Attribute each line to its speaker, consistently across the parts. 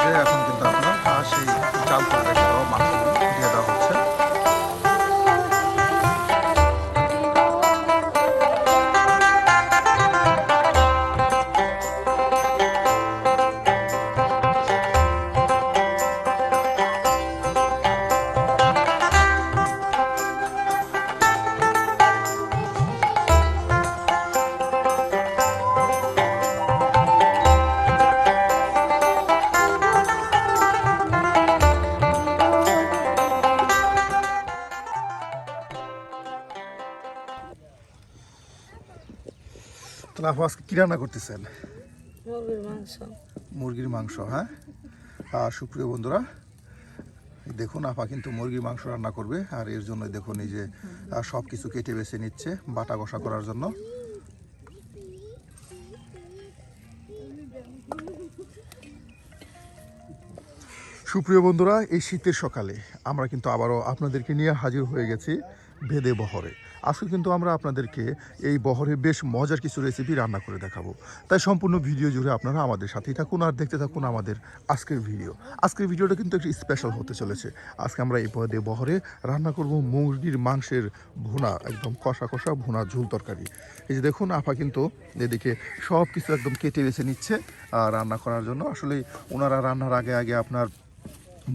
Speaker 1: যে এখন কিন্তু আপনার সেই জাল তরকারি সহ মাংসগুলো দিয়ে দেওয়া হচ্ছে। তাহলে আপু আজকে কি রান্না করতেছেন?
Speaker 2: মুরগির মাংস।
Speaker 1: মুরগির মাংস, হ্যাঁ। সুপ্রিয় বন্ধুরা, দেখুন আপা কিন্তু মুরগির মাংস রান্না করবে, আর এর জন্য দেখুন এই যে সব কিছু কেটে বেছে নিচ্ছে বাটা কষা করার জন্য। সুপ্রিয় বন্ধুরা, এই শীতের সকালে আমরা কিন্তু আবারও আপনাদেরকে নিয়ে হাজির হয়ে গেছি ভেদে বহরে। আজকে কিন্তু আমরা আপনাদেরকে এই বহরে বেশ মজার কিছু রেসিপি রান্না করে দেখাবো। তাই সম্পূর্ণ ভিডিও জুড়ে আপনারা আমাদের সাথেই থাকুন আর দেখতে থাকুন আমাদের আজকের ভিডিও। আজকের ভিডিওটা কিন্তু একটু স্পেশাল হতে চলেছে। আজকে আমরা এই ভেদে বহরে রান্না করব মুরগির মাংসের ভুনা, একদম কষা কষা ভুনা ঝোল তরকারি। এই যে দেখুন আপা কিন্তু এদিকে সব কিছু একদম কেটে বেছে নিচ্ছে রান্না করার জন্য। আসলে ওনারা রান্নার আগে আগে আপনার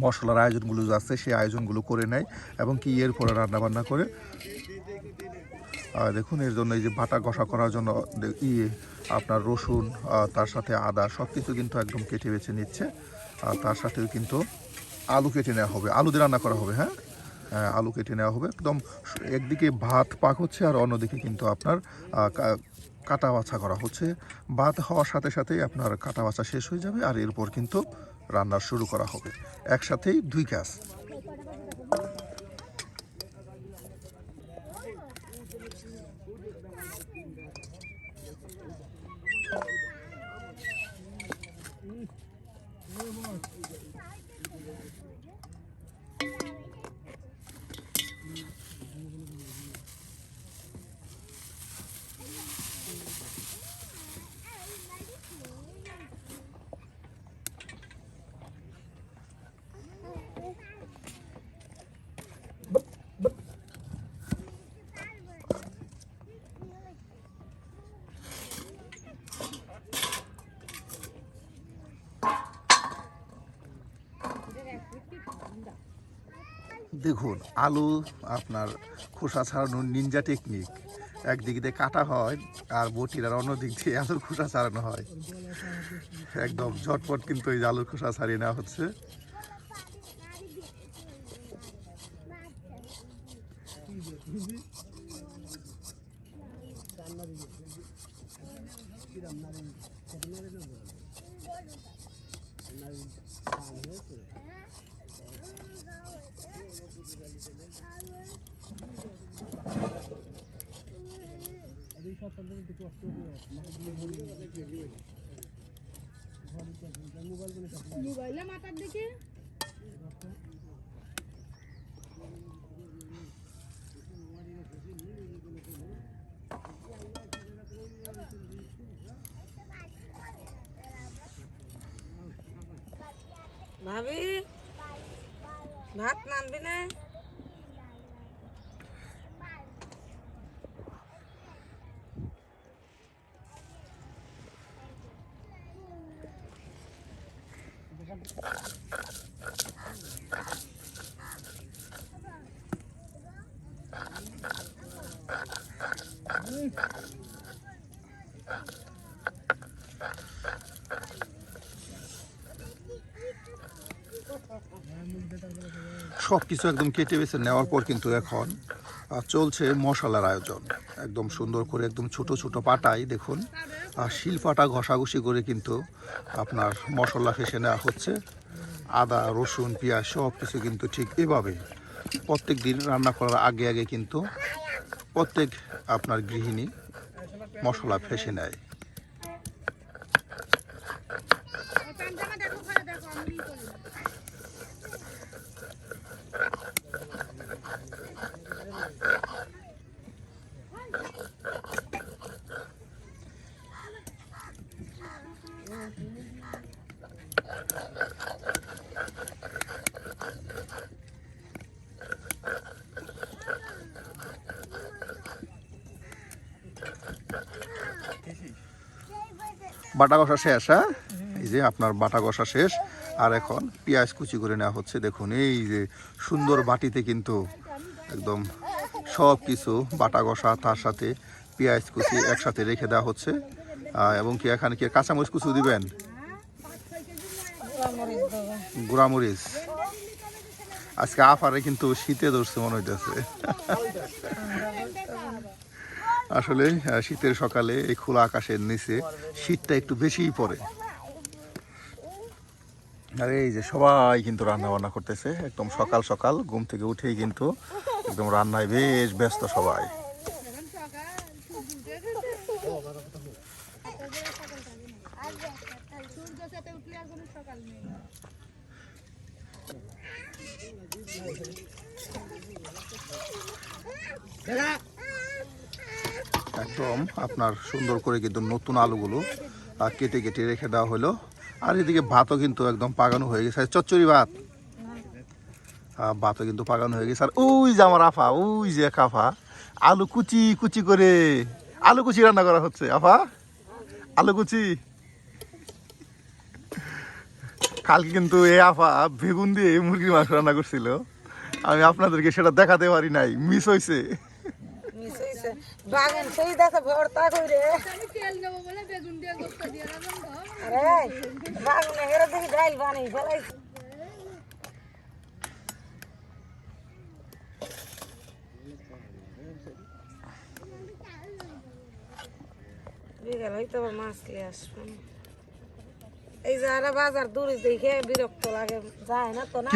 Speaker 1: মশলার আয়োজনগুলো আছে সেই আয়োজনগুলো করে নেয় এবং কি এরপরে রান্নাবান্না করে। দেখুন এর জন্য এই যে বাটা কষা করার জন্য আপনার রসুন, তার সাথে আদা সব কিছু কিন্তু একদম কেটে বেছে নিচ্ছে। আর তার সাথেও কিন্তু আলু কেটে নেওয়া হবে, আলু দিয়ে রান্না করা হবে। হ্যাঁ, আলু কেটে নেওয়া হবে একদম। একদিকে ভাত পাক হচ্ছে আর অন্যদিকে কিন্তু আপনার কাটা বাছা করা হচ্ছে। ভাত হওয়ার সাথে সাথেই আপনার কাটা বাছা শেষ হয়ে যাবে আর এরপর কিন্তু রান্না শুরু করা হবে। একসাথেই দুই কাজ। দেখুন আলু আপনার খোসা ছাড়ানোর নিনজা টেকনিক। একদিক দিয়ে কাটা হয় আর বটির, আর অন্য দিক দিয়ে আলুর খোসা ছাড়ানো হয়। একদম ঝটপট কিন্তু এই আলুর খোসা ছাড়িয়ে নেওয়া হচ্ছে।
Speaker 2: মোবাইলে মাথার দিকে ভাবি ভাত নামবি না?
Speaker 1: সব কিছু একদম কেটে বেছে নেওয়ার পর কিন্তু এখন চলছে মশলার আয়োজন। একদম সুন্দর করে একদম ছোট ছোট পাটাই দেখুন শিল পাটা ঘষাঘষি করে কিন্তু আপনার মশলা ফেসে নেওয়া হচ্ছে। আদা, রসুন, পেঁয়াজ সব কিছু কিন্তু ঠিক এভাবে প্রত্যেক দিন রান্না করার আগে আগে কিন্তু প্রত্যেক আপনার গৃহিণী মশলা ফেসে নেয়। বাটা কষা শেষ, হ্যাঁ? এই যে আপনার বাটা কষা শেষ, আর এখন পেঁয়াজ কুচি করে নেওয়া হচ্ছে। দেখুন এই যে সুন্দর বাটিতে কিন্তু একদম সব কিছু বাটা কষা তার সাথে পেঁয়াজ কুচি একসাথে রেখে দেওয়া হচ্ছে। এবং কি এখানে কি কাঁচামরিচ কুচি দিবেন? গুঁড়ামরিচ। আজকে আফারে কিন্তু শীতে ধরছে মনে হইতেছে। আসলে শীতের সকালে এই খোলা আকাশের নিচে শীতটা একটু বেশিই পড়ে। আর এই যে সবাই কিন্তু রান্না বান্না করতেছে একদম সকাল সকাল ঘুম থেকে উঠেই কিন্তু একদম রান্নায় বেশ ব্যস্ত সবাই। একদম আপনার সুন্দর করে কিন্তু নতুন আলুগুলো কেটে কেটে রেখে দেওয়া হলো। আর এদিকে ভাতও কিন্তু একদম পাকানো হয়ে গেছে, চচ্চড়ি ভাত। ভাতও কিন্তু পাকানো হয়ে গেছে। আর ওই যে আমার আফা, ওই যে কাফা, আলু কুচি কুচি করে আলু কুচি রান্না করা হচ্ছে। আফা আলু কুচি। কালকে কিন্তু এই আফা বেগুন দিয়ে মুরগির মাংস রান্না করছিল, আমি আপনাদেরকে সেটা দেখাতে পারি নাই, মিস হয়েছে।
Speaker 2: বাগান সেই দেখে ভর্তা কইরে আমি তেল দেব বলে বেগুন দিয়ে গোস্তা দিয়ে রাখলাম তো। আরে বাগানে হেরে দেখি ডাল বানাই ফেলাই। বিকেল হইতে আবার মাছ নিয়ে আসবেন। এই যারা বাজার দূরে দেখে বিরক্ত লাগে, যায় না তো না।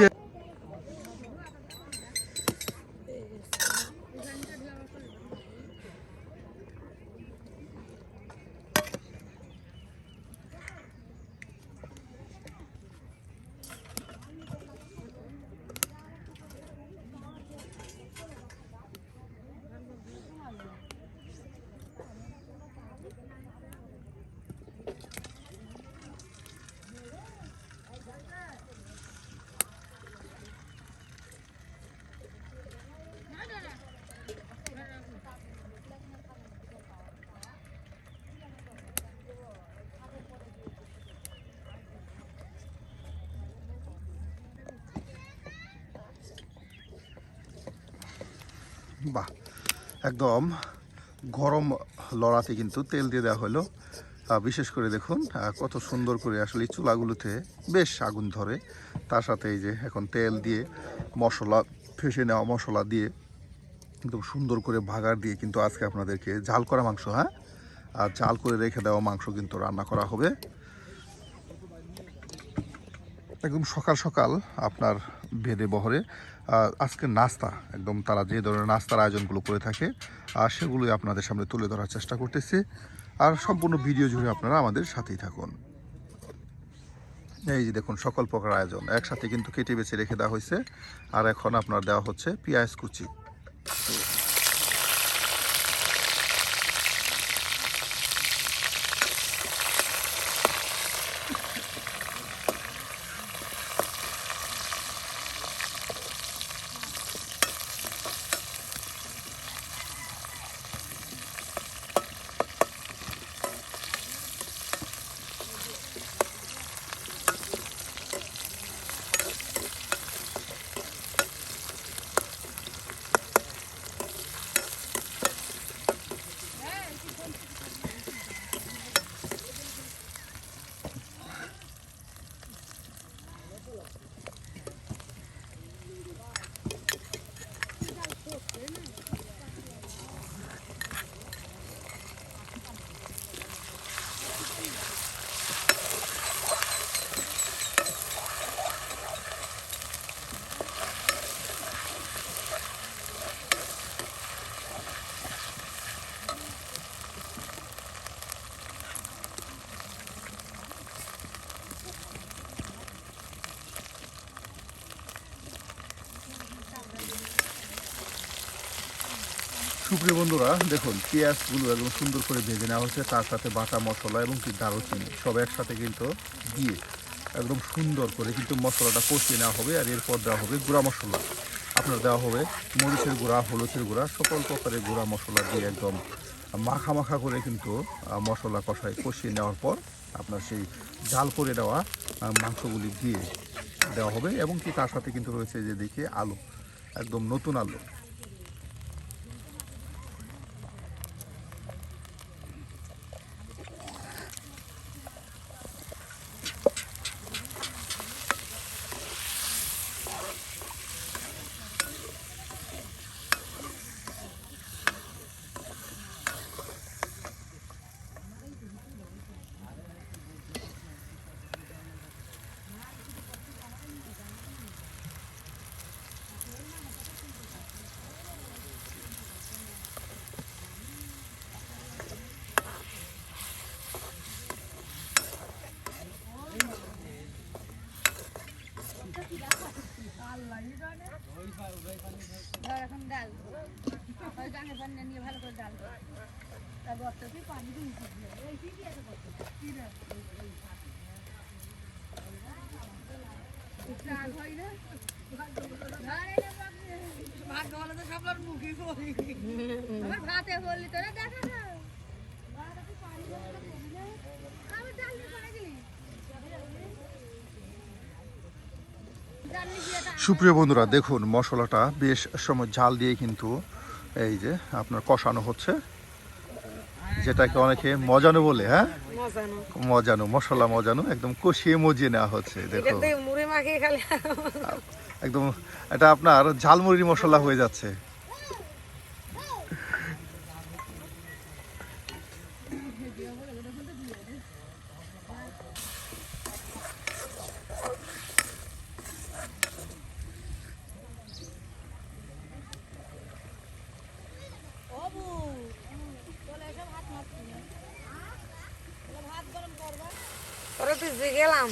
Speaker 1: বাহ, একদম গরম লড়াতে কিন্তু তেল দিয়ে দেওয়া হলো। বিশেষ করে দেখুন কত সুন্দর করে আসলে এই চুলাগুলোতে বেশ আগুন ধরে। তার সাথে এই যে এখন তেল দিয়ে মশলা, ফেসে নেওয়া মশলা দিয়ে একদম সুন্দর করে ভাগার দিয়ে কিন্তু আজকে আপনাদেরকে ঝাল করা মাংস, হ্যাঁ, আর ঝাল করে রেখে দেওয়া মাংস কিন্তু রান্না করা হবে। একদম সকাল সকাল আপনার ভেদে বহরে আজকের নাস্তা, একদম তারা যে ধরনের নাস্তার আয়োজনগুলো করে থাকে আর সেগুলোই আপনাদের সামনে তুলে ধরার চেষ্টা করতেছি। আর সম্পূর্ণ ভিডিও জুড়ে আপনারা আমাদের সাথেই থাকুন। এই যে দেখুন সকল প্রকার আয়োজন একসাথে কিন্তু কেটে বেছে রেখে দেওয়া হয়েছে। আর এখন আপনার দেওয়া হচ্ছে পেঁয়াজ কুচি। সুপ্রিয় বন্ধুরা দেখুন পেঁয়াজগুলো একদম সুন্দর করে ভেজে নেওয়া হচ্ছে, তার সাথে বাটা মশলা এবং কি দারুচিনি সব একসাথে কিন্তু দিয়ে একদম সুন্দর করে কিন্তু মশলাটা কষিয়ে নেওয়া হবে। আর এরপর দেওয়া হবে গুঁড়া মশলা, আপনার দেওয়া হবে মরিচের গুঁড়া, হলুদের গুঁড়া, সকল প্রকারের গুঁড়া মশলা দিয়ে একদম মাখা মাখা করে কিন্তু মশলা কষিয়ে নেওয়ার পর আপনার সেই জাল করে দেওয়া মাংসগুলি দিয়ে দেওয়া হবে। এবং কি তার সাথে কিন্তু রয়েছে যে দেখে আলু, একদম নতুন আলু।
Speaker 2: এখন ডাল ওই গানে পানি নিয়ে ভালো করে ডাল তারপর পানি দিয়ে ভাতে বললি তোরা দেখা না
Speaker 1: সুপ্রিয় বন্ধুরা, দেখুন মশলাটা বেশ সময় জাল দিয়ে কিন্তু এই যে আপনার কষানো হচ্ছে, যেটাকে অনেকে মজানো বলে। হ্যাঁ, মজানো মশলা, মজানো একদম কষিয়ে মজিয়ে নেওয়া হচ্ছে। দেখো একদম এটা আপনার ঝালমুড়ির মশলা হয়ে যাচ্ছে।
Speaker 2: গেলাম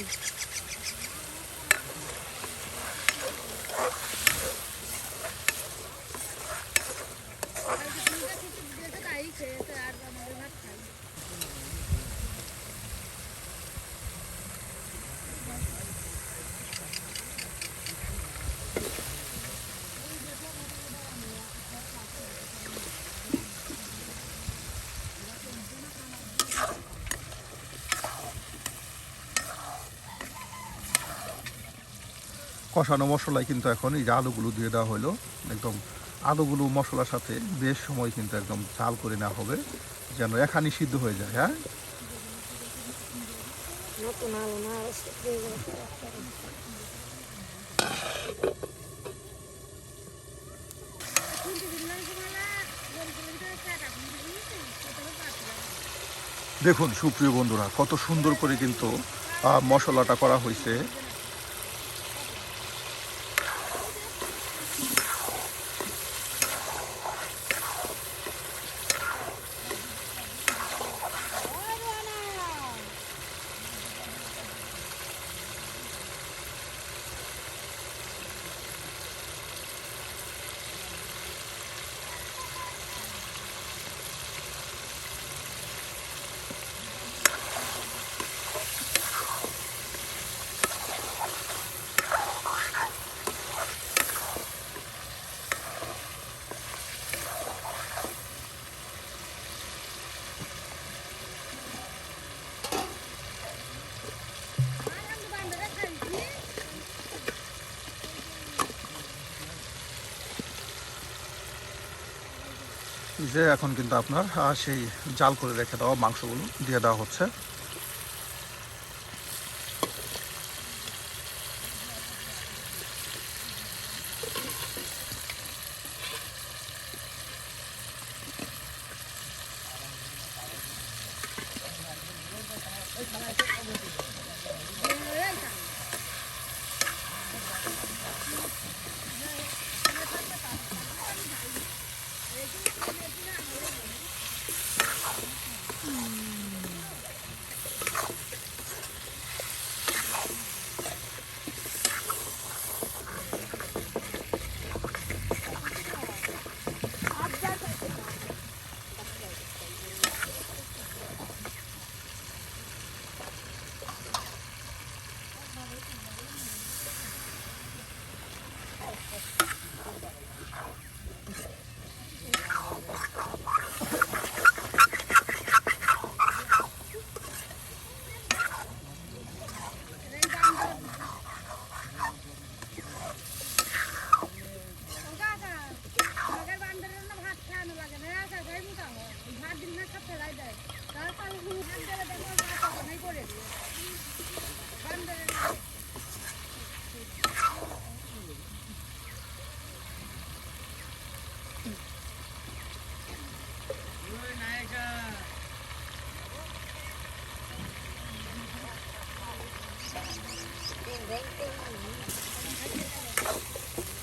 Speaker 1: কষানো মশলায় কিন্তু এখন এই যে আলুগুলো দিয়ে দেওয়া হলো। একদম আলুগুলো মশলার সাথে বেশ সময় কিন্তু একদম ঝাল করে নেওয়া হবে, যেন এখানি সিদ্ধ হয়ে যায়। হ্যাঁ, দেখুন সুপ্রিয় বন্ধুরা, কত সুন্দর করে কিন্তু মশলাটা করা হয়েছে। যে এখন কিন্তু আপনার সেই জাল করে রেখে দেওয়া মাংসগুলো দিয়ে দেওয়া হচ্ছে।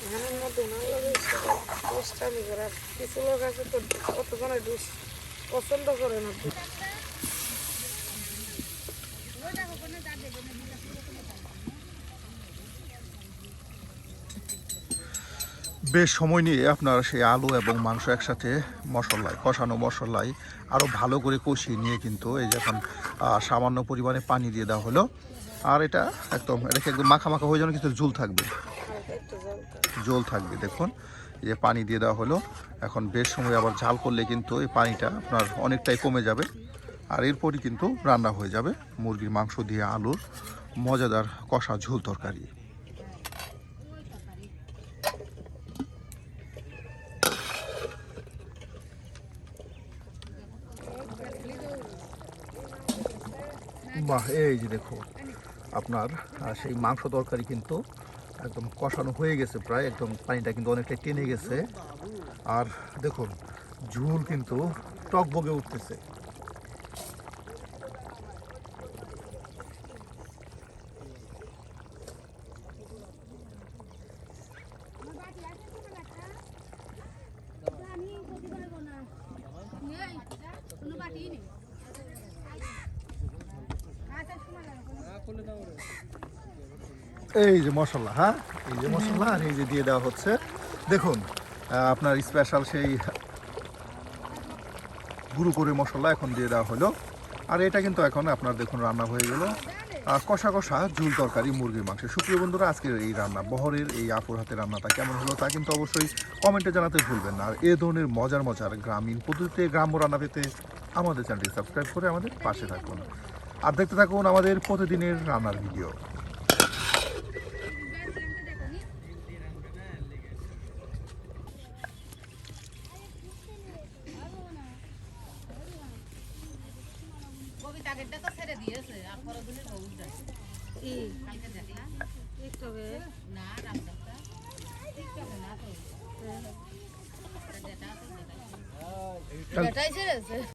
Speaker 2: এখানের মধ্যে না লাগাইছে দুষ্টামি করার কিছু লোক আছে তো কতক্ষণে পছন্দ করে না।
Speaker 1: বেশ সময় নিয়ে আপনার সেই আলু এবং মাংস একসাথে মশলায় কষানো মশলায় আরও ভালো করে কষিয়ে নিয়ে কিন্তু এই যে এখন সামান্য পরিমাণে পানি দিয়ে দেওয়া হলো। আর এটা একদম মাখা মাখা হয়ে যেন কিছু ঝোল থাকবে, ঝোল থাকবে। দেখুন এই যে পানি দিয়ে দেওয়া হলো। এখন বেশ সময় আবার ঝাল করলে কিন্তু এই পানিটা আপনার অনেকটাই কমে যাবে। আর এরপরই কিন্তু রান্না হয়ে যাবে মুরগির মাংস দিয়ে আলুর মজাদার কষা ঝোল তরকারি। বাহ, এই যে দেখো আপনার সেই মাংস তরকারি কিন্তু একদম কষানো হয়ে গেছে, প্রায় একদম পানিটা কিন্তু অনেকটা টেনে গেছে। আর দেখুন ঝোল কিন্তু টকবগে উঠতেছে। এই যে মশলা, হ্যাঁ এই যে মশলা, আর এই যে দিয়ে দেওয়া হচ্ছে দেখুন আপনার স্পেশাল সেই গুঁড়ো করে মশলা এখন দিয়ে দেওয়া হলো। আর এটা কিন্তু এখন আপনার দেখুন রান্না হয়ে গেল কষা কষা ঝুল তরকারি মুরগির মাংস। সুপ্রিয় বন্ধুরা, আজকের এই রান্না বহরের এই আপুর হাতের রান্নাটা কেমন হলো তা কিন্তু অবশ্যই কমেন্টে জানাতে ভুলবেন না। আর এ ধরনের মজার মজার গ্রামীণ পদ্ধতিতে গ্রাম্য রান্না পেতে আমাদের চ্যানেলটি সাবস্ক্রাইব করে আমাদের পাশে থাকুন আর দেখতে থাকুন আমাদের প্রতিদিনের রান্নার ভিডিও।
Speaker 3: আগেরটা তো ছেড়ে দিয়েছে আর পরের দিনের বউটা
Speaker 2: কি
Speaker 3: কালকে দেখলাম
Speaker 2: টিকটকে
Speaker 3: না রামদাসটা টিকটকে না তো যেটা আছে যেটাই ছেড়েছে